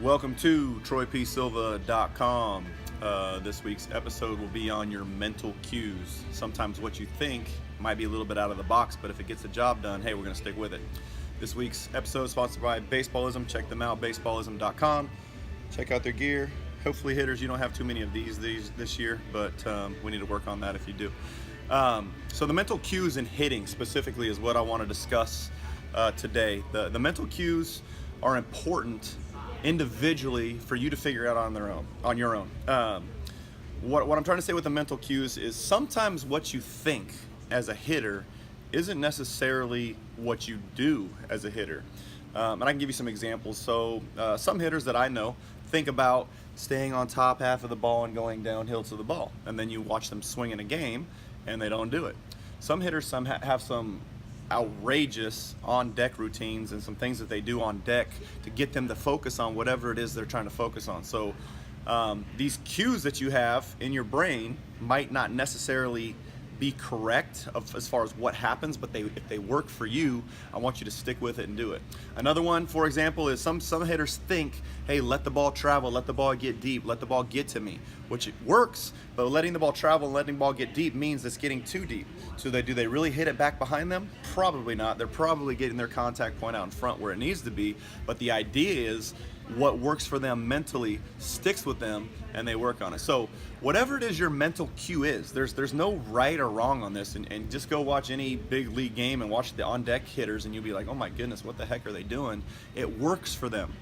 Welcome to TroyPSilva.com. This week's episode will be on your mental cues. Sometimes what you think might be a little bit out of the box, but if it gets the job done, hey, we're going to stick with it. This week's episode is sponsored by Baseballism. Check them out, baseballism.com. Check out their gear. Hopefully, hitters, you don't have too many of these this year, but we need to work on that if you do. So the mental cues in hitting specifically is what I want to discuss today. The mental cues are important individually for you to figure out on your own. What I'm trying to say with the mental cues is sometimes what you think as a hitter isn't necessarily what you do as a hitter. And I can give you some examples. So some hitters that I know think about staying on top half of the ball and going downhill to the ball, and then you watch them swing in a game and they don't do it. Some hitters have some outrageous on deck routines and some things that they do on deck to get them to focus on whatever it is they're trying to focus on. So these cues that you have in your brain might not necessarily be correct as far as what happens, but if they work for you, I want you to stick with it and do it. Another one, for example, is some hitters think, hey, let the ball travel, let the ball get deep, let the ball get to me, which it works, but letting the ball travel and letting the ball get deep means it's getting too deep. So do they really hit it back behind them? Probably not. They're probably getting their contact point out in front where it needs to be, but the idea is what works for them mentally sticks with them and they work on it. So whatever it is your mental cue is, there's no right or wrong on this, and just go watch any big league game and watch the on deck hitters and you'll be like, oh my goodness, what the heck are they doing? It works for them.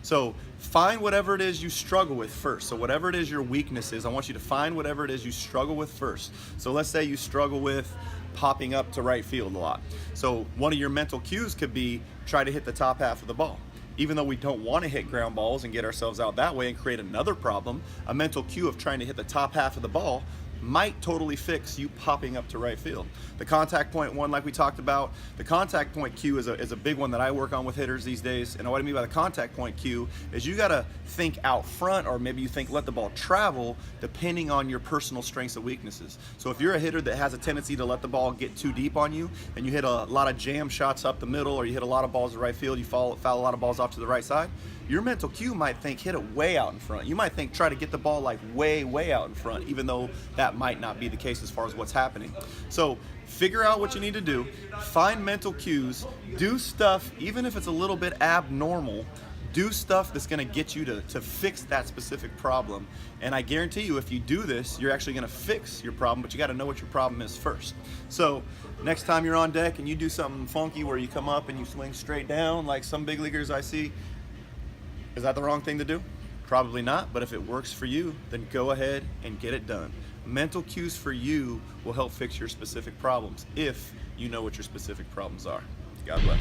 So find whatever it is you struggle with first. So whatever it is your weakness is, I want you to find whatever it is you struggle with first. So let's say you struggle with popping up to right field a lot. So one of your mental cues could be try to hit the top half of the ball. Even though we don't want to hit ground balls and get ourselves out that way and create another problem, a mental cue of trying to hit the top half of the ball might totally fix you popping up to right field. The contact point one, like we talked about, the contact point cue is a big one that I work on with hitters these days. And what I mean by the contact point cue is you got to think out front, or maybe you think let the ball travel, depending on your personal strengths and weaknesses. So if you're a hitter that has a tendency to let the ball get too deep on you, and you hit a lot of jam shots up the middle, or you hit a lot of balls to right field, you foul a lot of balls off to the right side, your mental cue might think hit it way out in front. You might think try to get the ball like way out in front, even though that might not be the case as far as what's happening. So figure out what you need to do, find mental cues, do stuff, even if it's a little bit abnormal, do stuff that's gonna get you to fix that specific problem. And I guarantee you, if you do this, you're actually gonna fix your problem, but you gotta know what your problem is first. So next time you're on deck and you do something funky where you come up and you swing straight down like some big leaguers I see, is that the wrong thing to do? Probably not, but if it works for you, then go ahead and get it done. Mental cues for you will help fix your specific problems if you know what your specific problems are. God bless.